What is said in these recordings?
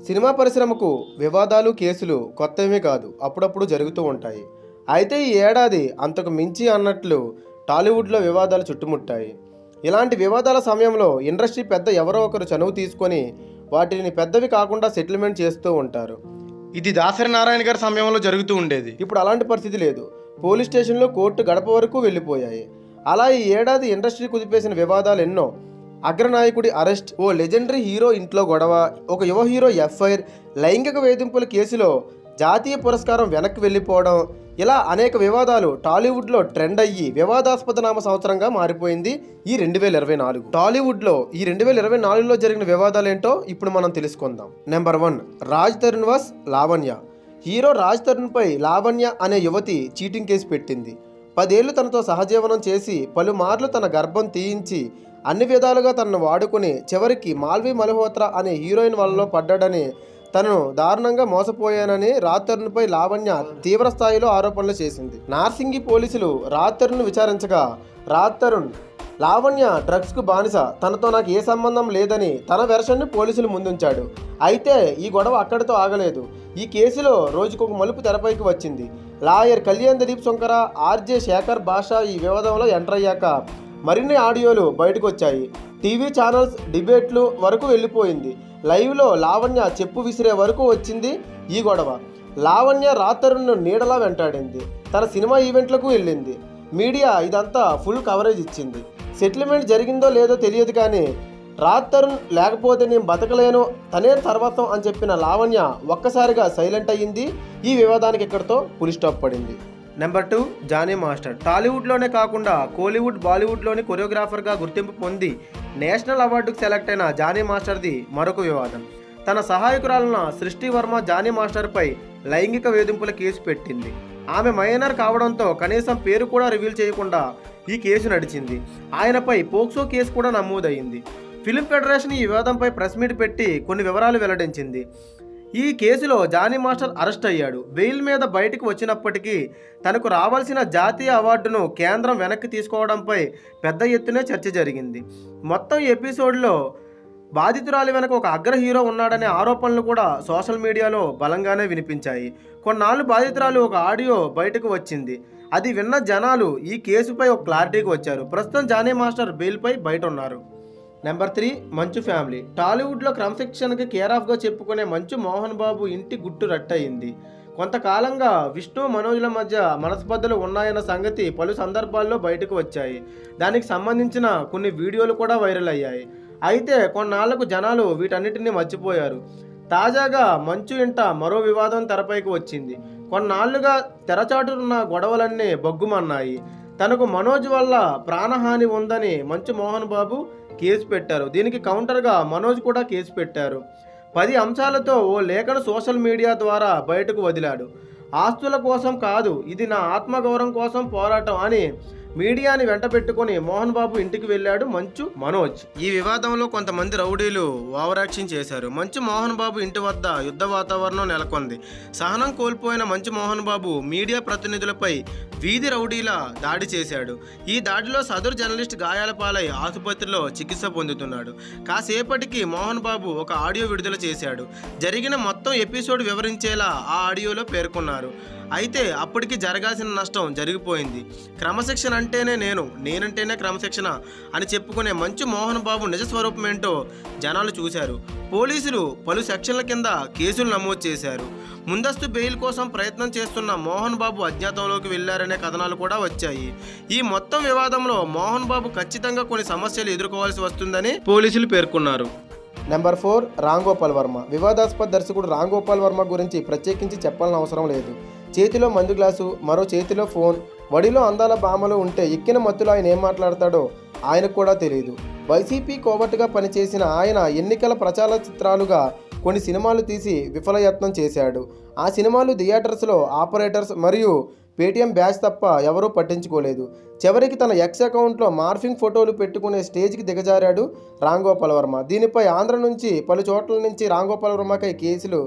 Cinema పరిశ్రమకు వివాదాలు, కేసులు కొత్తవి కాదు, అప్పుడప్పుడు జరుగుతూ ఉంటాయి. అయితే ఈ ఏడాది అంతకు మించి అన్నట్లు టాలీవుడ్లో వివాదాలు చుట్టుముట్టాయి. ఇలాంటి వివాదాల సమయంలో ఇండస్ట్రీ పెద్ద ఎవరో ఒకరు చనువు తీసుకొని వాటిని పెద్దవి కాకుండా సెటిల్మెంట్ చేస్తూ ఉంటారు. ఇది దాసరి నారాయణ గారి సమయంలో జరుగుతూ ఉండేది. ఇప్పుడు అలాంటి పరిస్థితి లేదు. పోలీస్ స్టేషన్లో కోర్టు గడప వరకు వెళ్ళిపోయాయి. అలా ఈ ఏడాది ఇండస్ట్రీ కుదిపేసిన వివాదాలు ఎన్నో. అగ్రనాయకుడి అరెస్ట్, ఓ లెజెండరీ హీరో ఇంట్లో గొడవ, ఒక యువ హీరో ఎఫ్ఐఆర్, లైంగిక వేధింపుల కేసులో జాతీయ పురస్కారం వెనక్కి వెళ్ళిపోవడం, ఇలా అనేక వివాదాలు టాలీవుడ్లో ట్రెండ్ అయ్యి వివాదాస్పద నామ సంవత్సరంగా మారిపోయింది ఈ 2024. టాలీవుడ్లో ఈ 2024లో జరిగిన వివాదాలేంటో ఇప్పుడు మనం తెలుసుకుందాం. Number 1, Raj Tarun vs Lavanya. Hero Raj తరుణ్పై లావణ్య అనే యువతి చీటింగ్ కేసు పెట్టింది. 10 ఏళ్లు తనతో సహజీవనం చేసి పలుమార్లు తన గర్భం తీయించి అన్ని విధాలుగా తనను వాడుకుని చివరికి మాల్వి మల్హోత్రా అనే హీరోయిన్ వలలో పడ్డాడని, తనను దారుణంగా మోసపోయానని రాజ్ తరుణ్పై లావణ్య తీవ్ర స్థాయిలో ఆరోపణలు చేసింది. నార్సింగి పోలీసులు రాజ్ తరుణ్ను విచారించగా రాజ్ తరుణ్ లావణ్య డ్రగ్స్కు బానిస, తనతో నాకు ఏ సంబంధం లేదని తన వెర్షన్ను పోలీసులు ముందుంచాడు. అయితే ఈ గొడవ అక్కడితో ఆగలేదు. ఈ కేసులో రోజుకొక మలుపు తెరపైకి వచ్చింది. లాయర్ కళ్యాణ్ దిలీప్ శంకర, ఆర్జే శేఖర్ భాషా ఈ వివాదంలో ఎంటర్ అయ్యాక మరిన్ని ఆడియోలు బయటకు వచ్చాయి. టీవీ ఛానల్స్ డిబేట్లు వరకు వెళ్ళిపోయింది. లైవ్లో లావణ్య చెప్పు విసిరే వరకు వచ్చింది ఈ గొడవ. లావణ్య రాజ్ తరుణ్ను నీడలా వెంటాడింది. తన సినిమా ఈవెంట్లకు వెళ్ళింది. మీడియా ఇదంతా ఫుల్ కవరేజ్ ఇచ్చింది. సెటిల్మెంట్ జరిగిందో లేదో తెలియదు కానీ రాజ్ తరుణ్ లేకపోతే నేను బతకలేను, తనే సర్వస్వం అని చెప్పిన లావణ్య ఒక్కసారిగా సైలెంట్ అయ్యింది. ఈ వివాదానికి ఇక్కడితో ఫుల్ స్టాప్ పడింది. Number 2, Jani master. టాలీవుడ్లోనే కాకుండా కోలీవుడ్, బాలీవుడ్లోని కొరియోగ్రాఫర్గా గుర్తింపు పొంది నేషనల్ అవార్డుకు సెలెక్ట్ అయిన జానీ మాస్టర్ది మరొక వివాదం. తన సహాయకురాలైన సృష్టి వర్మ జానీ మాస్టర్పై లైంగిక వేధింపుల కేసు పెట్టింది. ఆమె మైనర్ కావడంతో కనీసం పేరు కూడా రివీల్ చేయకుండా ఈ కేసు నడిచింది. ఆయనపై పోక్సో కేసు కూడా నమోదైంది. ఫిల్మ్ ఫెడరేషన్ ఈ వివాదంపై ప్రెస్ మీట్ పెట్టి కొన్ని వివరాలు వెల్లడించింది. ఈ కేసులో జానీ మాస్టర్ అరెస్ట్ అయ్యాడు. బెయిల్ మీద బయటకు వచ్చినప్పటికీ తనకు రావాల్సిన జాతీయ అవార్డును కేంద్రం వెనక్కి తీసుకోవడంపై పెద్ద ఎత్తునే చర్చ జరిగింది. మొత్తం ఎపిసోడ్లో బాధితురాలి వెనక ఒక అగ్ర హీరో ఉన్నాడనే ఆరోపణలు కూడా సోషల్ మీడియాలో బలంగానే వినిపించాయి. కొన్నాళ్ళు బాధితురాలు ఒక ఆడియో బయటకు వచ్చింది. అది విన్న జనాలు ఈ కేసుపై ఒక క్లారిటీకి వచ్చారు. ప్రస్తుతం జానీ మాస్టర్ బెయిల్పై బయట ఉన్నారు. నెంబర్ 3, మంచు ఫ్యామిలీ. టాలీవుడ్లో క్రమశిక్షణకి కేర్ ఆఫ్గా చెప్పుకునే మంచు మోహన్ బాబు ఇంటి గుట్టు రట్టయింది. కొంతకాలంగా విష్ణు, మనోజ్ల మధ్య మనస్పర్ధలు ఉన్నాయన్న సంగతి పలు సందర్భాల్లో బయటకు వచ్చాయి. దానికి సంబంధించిన కొన్ని వీడియోలు కూడా వైరల్ అయ్యాయి. అయితే కొన్నాళ్లకు జనాలు వీటన్నిటిని మర్చిపోయారు. తాజాగా మంచు ఇంట మరో వివాదం తెరపైకి వచ్చింది. కొన్నాళ్లుగా తెరచాటున్న గొడవలన్నీ బొగ్గుమన్నాయి. తనకు మనోజ్ వల్ల ప్రాణహాని ఉందని మంచు మోహన్ బాబు కేసు పెట్టారు. దీనికి కౌంటర్గా మనోజ్ కూడా కేసు పెట్టారు. 10 అంశాలతో ఓ లేఖను సోషల్ మీడియా ద్వారా బయటకు వదిలాడు. ఆస్తుల కోసం కాదు, ఇది నా ఆత్మగౌరవం కోసం పోరాటం అని మీడియాని వెంట పెట్టుకుని మోహన్ బాబు ఇంటికి వెళ్ళాడు మంచు మనోజ్. ఈ వివాదంలో కొంతమంది రౌడీలు ఓవర్ యాక్షన్ చేశారు. మంచు మోహన్ బాబు ఇంటి వద్ద యుద్ధ వాతావరణం నెలకొంది. సహనం కోల్పోయిన మంచు మోహన్ బాబు మీడియా ప్రతినిధులపై వీధి రౌడీల దాడి చేశాడు. ఈ దాడిలో సదరు జర్నలిస్ట్ గాయాల పాలై ఆసుపత్రిలో చికిత్స పొందుతున్నాడు. కాసేపటికి మోహన్ బాబు ఒక ఆడియో విడుదల చేశాడు. జరిగిన మొత్తం ఎపిసోడ్ వివరించేలా ఆ ఆడియోలో పేర్కొన్నారు. అయితే అప్పటికి జరగాల్సిన నష్టం జరిగిపోయింది. క్రమశిక్షణ అంటేనే నేనంటేనే క్రమశిక్షణ అని చెప్పుకునే మంచు మోహన్ బాబు నిజ స్వరూపం ఏంటో జనాలు చూశారు. పోలీసులు పలు సెక్షన్ల కింద కేసులు నమోదు చేశారు. ముందస్తు బెయిల్ కోసం ప్రయత్నం చేస్తున్న మోహన్ బాబు అజ్ఞాతంలోకి వెళ్లారనే కథనాలు కూడా వచ్చాయి. ఈ మొత్తం వివాదంలో మోహన్ బాబు ఖచ్చితంగా కొన్ని సమస్యలు ఎదుర్కోవాల్సి వస్తుందని పోలీసులు పేర్కొన్నారు. నెంబర్ 4, రామ్ గోపాల్ వర్మ. వివాదాస్పద దర్శకుడు రామ్ గోపాల్ వర్మ గురించి ప్రత్యేకించి చెప్పాల్సిన అవసరం లేదు. చేతిలో మందు గ్లాసు, మరో చేతిలో ఫోన్, వడిలో అందాల భామలు ఉంటే ఎక్కిన మత్తులో ఆయన ఏం మాట్లాడతాడో ఆయనకు కూడా తెలియదు. వైసీపీ కోవట్టుగా పనిచేసిన ఆయన ఎన్నికల ప్రచార చిత్రాలుగా కొన్ని సినిమాలు తీసి విఫలయత్నం చేశాడు. ఆ సినిమాలు థియేటర్స్లో ఆపరేటర్స్ మరియు పేటీఎం బ్యాచ్ తప్ప ఎవరూ పట్టించుకోలేదు. చివరికి తన ఎక్స్ అకౌంట్లో మార్ఫింగ్ ఫోటోలు పెట్టుకునే స్టేజ్కి దిగజారాడు రామ్ గోపాల్ వర్మ. దీనిపై ఆంధ్ర నుంచి పలు చోట్ల నుంచి రామ్ గోపాల్ వర్మపై కేసులు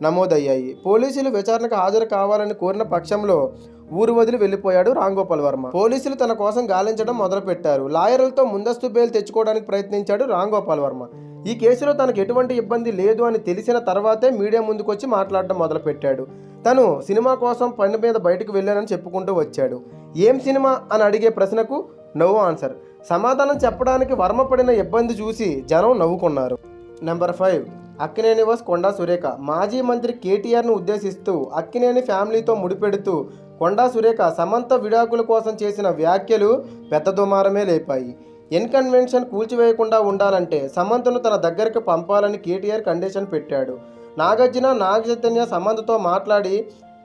నమోదయ్యాయి. పోలీసులు విచారణకు హాజరు కావాలని కోరిన పక్షంలో ఊరు వదిలి వెళ్లిపోయాడు రామ్ గోపాల్ వర్మ. పోలీసులు తన కోసం గాలించడం మొదలుపెట్టారు. లాయర్లతో ముందస్తు బెయిల్ తెచ్చుకోవడానికి ప్రయత్నించాడు రామ్ గోపాల్ వర్మ. ఈ కేసులో తనకు ఎటువంటి ఇబ్బంది లేదు అని తెలిసిన తర్వాతే మీడియా ముందుకు వచ్చి మాట్లాడడం మొదలుపెట్టాడు. తను సినిమా కోసం పని మీద బయటకు వెళ్ళానని చెప్పుకుంటూ వచ్చాడు. ఏం సినిమా అని అడిగే ప్రశ్నకు నో ఆన్సర్. సమాధానం చెప్పడానికి వర్మ పడిన ఇబ్బంది చూసి జనం నవ్వుకున్నారు. Number 5, Akkineni was Konda Surekha. మాజీ మంత్రి కేటీఆర్ను ఉద్దేశిస్తూ అక్కినేని ఫ్యామిలీతో ముడిపెడుతూ కొండా సురేఖ సమంత విడాకుల కోసం చేసిన వ్యాఖ్యలు పెద్ద దుమారమే లేపాయి. కన్వెన్షన్ కూల్చివేయకుండా ఉండాలంటే సమంతను తన దగ్గరకు పంపాలని కేటీఆర్ కండిషన్ పెట్టాడు. నాగార్జున, నాగ చైతన్య సమంతతో మాట్లాడి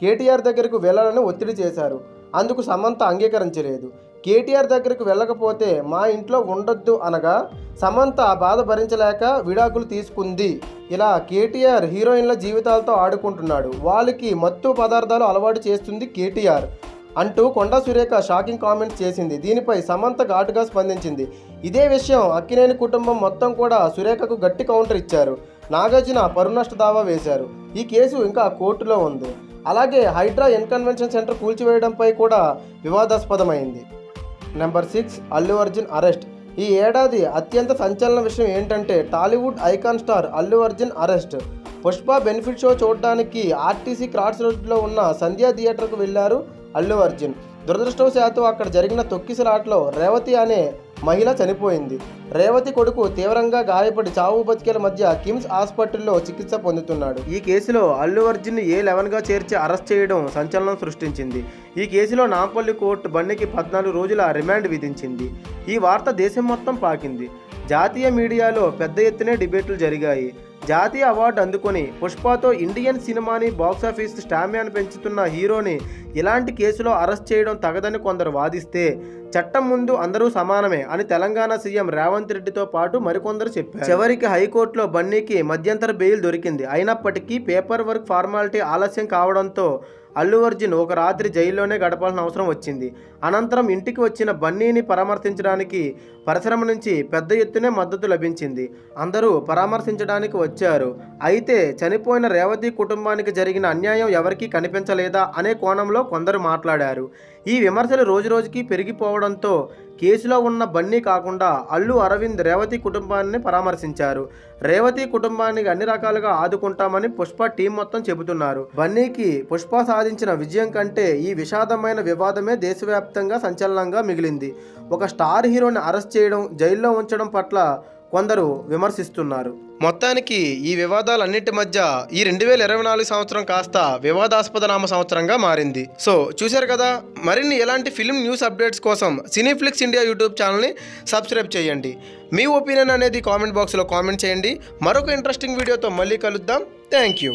కేటీఆర్ దగ్గరకు వెళ్ళాలని ఒత్తిడి చేశారు. అందుకు సమంత అంగీకరించలేదు. కేటీఆర్ దగ్గరకు వెళ్ళకపోతే మా ఇంట్లో ఉండొద్దు అనగా సమంత బాధ భరించలేక విడాకులు తీసుకుంది. ఇలా కేటీఆర్ హీరోయిన్ల జీవితాలతో ఆడుకుంటున్నాడు, వాళ్ళకి మత్తు పదార్థాలు అలవాటు చేస్తుంది కేటీఆర్ అంటూ కొండా సురేఖ షాకింగ్ కామెంట్స్ చేసింది. దీనిపై సమంత ఘాటుగా స్పందించింది. ఇదే విషయం అక్కినేని కుటుంబం మొత్తం కూడా సురేఖకు గట్టి కౌంటర్ ఇచ్చారు. నాగార్జున పరువు నష్ట దావా వేశారు. ఈ కేసు ఇంకా కోర్టులో ఉంది. అలాగే హైడ్రా కన్వెన్షన్ సెంటర్ కూల్చివేయడంపై కూడా వివాదాస్పదమైంది. Number 6, Allu Arjun arrest. ఈ ఏడాది అత్యంత సంచలన విషయం ఏంటంటే Tollywood icon star Allu Arjun arrest. Pushpa benefit show చూడడానికి ఆర్టీసీ క్రాస్ రోడ్లో ఉన్న సంధ్యా థియేటర్కు వెళ్లారు అల్లు అర్జున్. దురదృష్టవశాత్తు అక్కడ జరిగిన తొక్కిసలాటలో రేవతి అనే మహిళ చనిపోయింది. రేవతి కొడుకు తీవ్రంగా గాయపడి చావు బతికేల మధ్య కిమ్స్ హాస్పిటల్లో చికిత్స పొందుతున్నాడు. ఈ కేసులో అల్లు అర్జున్ A11గా చేర్చి అరెస్ట్ చేయడం సంచలనం సృష్టించింది. ఈ కేసులో నాంపల్లి కోర్టు బన్నీకి 14 రోజుల రిమాండ్ విధించింది. ఈ వార్త దేశం మొత్తం పాకింది. జాతీయ మీడియాలో పెద్ద ఎత్తునే డిబేట్లు జరిగాయి. జాతీయ అవార్డు అందుకొని పుష్పతో ఇండియన్ సినిమాని బాక్సాఫీస్ స్టామియాను పెంచుతున్న హీరోని ఇలాంటి కేసులో అరెస్ట్ చేయడం తగదని కొందరు వాదిస్తే, చట్టం ముందు అందరూ సమానమే అని తెలంగాణ సీఎం రేవంత్ రెడ్డితో పాటు మరికొందరు చెప్పారు. చివరికి హైకోర్టులో బన్నీకి మధ్యంతర బెయిల్ దొరికింది. అయినప్పటికీ పేపర్ వర్క్ ఫార్మాలిటీ ఆలస్యం కావడంతో అల్లు అర్జున్ ఒక రాత్రి జైల్లోనే గడపాల్సిన అవసరం వచ్చింది. అనంతరం ఇంటికి వచ్చిన బన్నీని పరామర్శించడానికి పరిశ్రమ నుంచి పెద్ద ఎత్తునే మద్దతు లభించింది. అందరూ పరామర్శించడానికి వచ్చారు. అయితే చనిపోయిన రేవతి కుటుంబానికి జరిగిన అన్యాయం ఎవరికీ కనిపించలేదా అనే కోణంలో కొందరు మాట్లాడారు. ఈ విమర్శలు రోజురోజుకి పెరిగిపోవడంతో కేసులో ఉన్న బన్నీ కాకుండా అల్లు అరవింద్ రేవతి కుటుంబాన్ని పరామర్శించారు. రేవతి కుటుంబానికి అన్ని రకాలుగా ఆదుకుంటామని పుష్ప టీం మొత్తం చెబుతున్నారు. బన్నీకి పుష్ప సాధించిన విజయం కంటే ఈ విషాదమైన వివాదమే దేశవ్యాప్తంగా సంచలనంగా మిగిలింది. ఒక స్టార్ హీరోని అరెస్ట్ చేయడం, జైల్లో ఉంచడం పట్ల కొందరు విమర్శిస్తున్నారు. మొత్తానికి ఈ వివాదాలన్నిటి మధ్య ఈ 2024 సంవత్సరం కాస్త వివాదాస్పద నామ సంవత్సరంగా మారింది. సో చూశారు కదా, మరిన్ని ఎలాంటి ఫిల్మ్ న్యూస్ అప్డేట్స్ కోసం సినీఫ్లిక్స్ ఇండియా యూట్యూబ్ ఛానల్ని సబ్స్క్రైబ్ చేయండి. మీ ఒపీనియన్ అనేది కామెంట్ బాక్స్లో కామెంట్ చేయండి. మరొక ఇంట్రెస్టింగ్ వీడియోతో మళ్ళీ కలుద్దాం. Thank you.